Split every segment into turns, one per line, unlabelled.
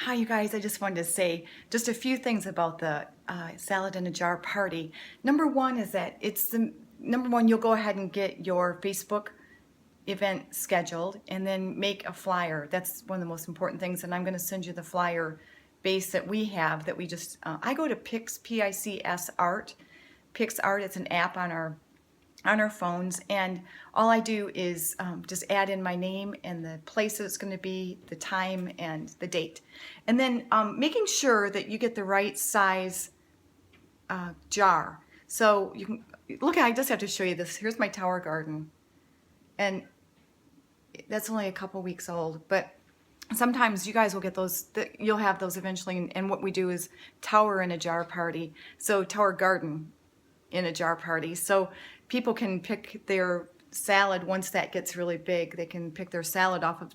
Hi, you guys. I just wanted to say just a few things about the salad in a jar party. Number one is that number one, you'll go ahead and get your Facebook event scheduled and then make a flyer. That's one of the most important things. And I'm going to send you the flyer base that we have that we just, I go to Pix, P-I-C-S Art. Pix Art, it's an app on our phones, and all I do is just add in my name and the place that it's going to be, the time, and the date. And then making sure that you get the right size jar. So you can look at, I just have to show you this. Here's my tower garden, and that's only a couple weeks old, but sometimes you guys will get those, you'll have those eventually, and what we do is tower in a jar party. So tower garden in a jar party. So people can pick their salad once that gets really big. They can pick their salad off of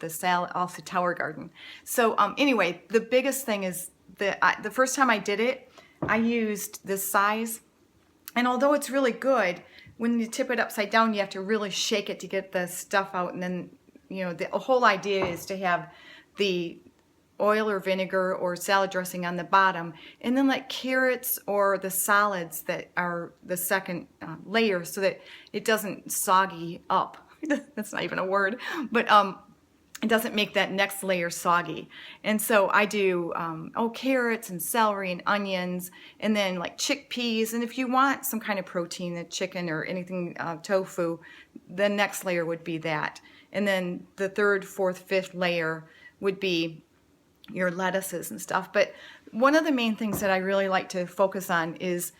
off the tower garden. So anyway, the biggest thing is the first time I did it, I used this size, and although it's really good, when you tip it upside down, you have to really shake it to get the stuff out, and then the whole idea is to have the oil or vinegar or salad dressing on the bottom, and then let carrots or the solids that are the second layer so that it doesn't soggy up. That's not even a word, but it doesn't make that next layer soggy. And so I do carrots and celery and onions, and then like chickpeas, and if you want some kind of protein, the chicken or anything, tofu, the next layer would be that. And then the third, fourth, fifth layer would be your lettuces and stuff. But one of the main things that I really like to focus on is,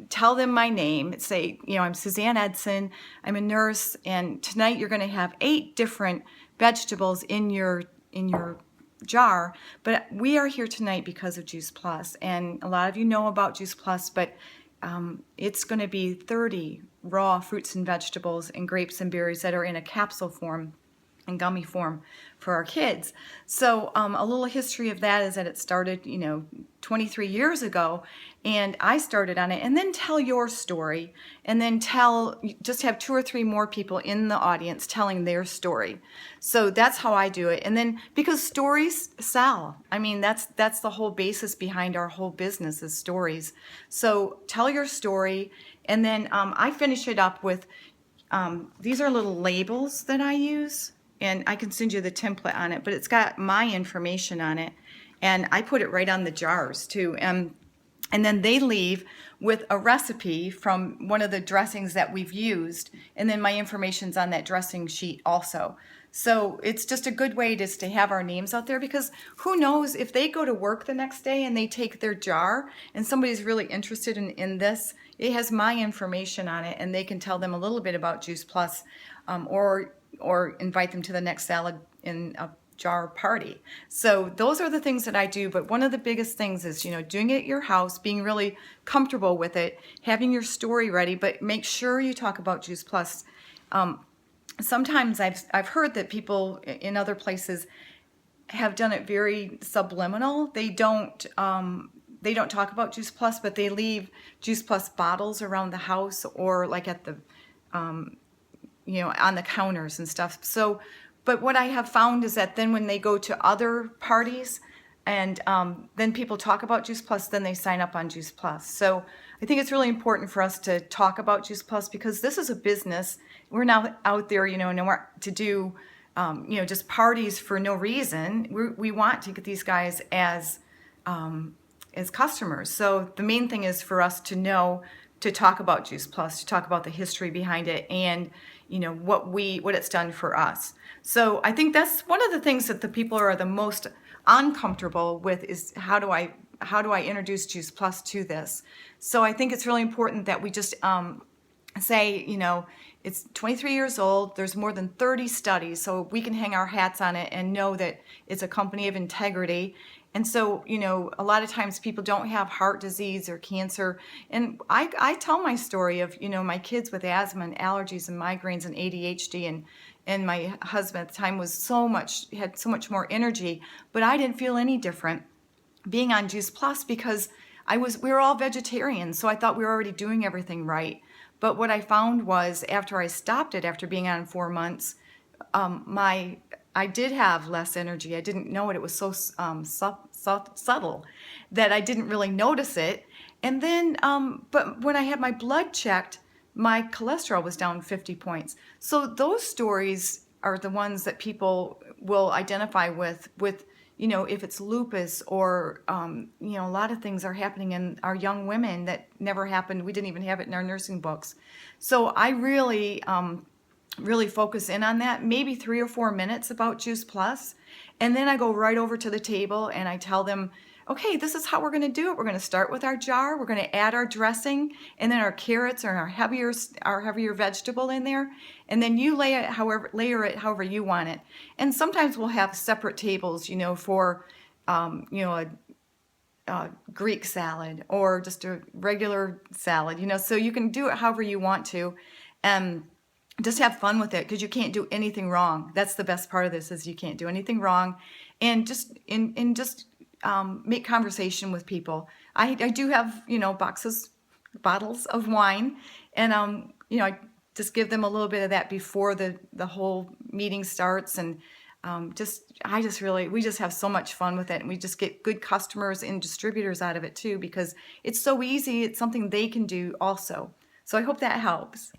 tell them my name. Say, I'm Suzanne Edson, I'm a nurse, and tonight you're going to have 8 different vegetables in your jar, but we are here tonight because of Juice Plus, and a lot of you know about Juice Plus, but it's going to be 30 raw fruits and vegetables and grapes and berries that are in a capsule form and gummy form for our kids. So a little history of that is that it started 23 years ago, and I started on it. And then tell your story, and then just have 2 or 3 more people in the audience telling their story. So that's how I do it. And then because stories sell, I mean that's the whole basis behind our whole business is stories. So tell your story, and then I finish it up with these are little labels that I use, and I can send you the template on it, but it's got my information on it, and I put it right on the jars too. And then they leave with a recipe from one of the dressings that we've used, and then my information's on that dressing sheet also. So it's just a good way just to have our names out there, because who knows if they go to work the next day and they take their jar and somebody's really interested in this, it has my information on it, and they can tell them a little bit about Juice Plus, or invite them to the next salad in a jar party. So those are the things that I do. But one of the biggest things is, doing it at your house, being really comfortable with it, having your story ready, but make sure you talk about Juice Plus. Sometimes I've heard that people in other places have done it very subliminal. They don't talk about Juice Plus, but they leave Juice Plus bottles around the house, or like at the on the counters and stuff. So, but what I have found is that then when they go to other parties, and then people talk about Juice Plus, then they sign up on Juice Plus. So I think it's really important for us to talk about Juice Plus, because this is a business. We're now out there, nowhere to do, just parties for no reason. We want to get these guys as customers. So the main thing is for us to know to talk about Juice Plus, to talk about the history behind it, and what it's done for us. So I think that's one of the things that the people are the most uncomfortable with, is how do I introduce Juice Plus to this? So I think it's really important that we just say, it's 23 years old, there's more than 30 studies, so we can hang our hats on it and know that it's a company of integrity. And so, a lot of times people don't have heart disease or cancer. And I tell my story of, my kids with asthma and allergies and migraines and ADHD, and my husband at the time had so much more energy, but I didn't feel any different being on Juice Plus, because we were all vegetarians, so I thought we were already doing everything right. But what I found was, after I stopped it, after being on 4 months, my I did have less energy. I didn't know it. It was so subtle that I didn't really notice it. And then, but when I had my blood checked, my cholesterol was down 50 points. So those stories are the ones that people will identify with, if it's lupus or, a lot of things are happening in our young women that never happened. We didn't even have it in our nursing books. So I really focus in on that, maybe 3 or 4 minutes about Juice Plus. And then I go right over to the table and I tell them, okay, this is how we're going to do it. We're going to start with our jar. We're going to add our dressing and then our carrots and our heavier vegetable in there. And then you layer it however you want it. And sometimes we'll have separate tables, for, a Greek salad or just a regular salad, so you can do it however you want to. And just have fun with it because you can't do anything wrong. That's the best part of this is you can't do anything wrong, and just make conversation with people. I do have bottles of wine, and I just give them a little bit of that before the whole meeting starts, and we just have so much fun with it, and we just get good customers and distributors out of it too because it's so easy. It's something they can do also. So I hope that helps.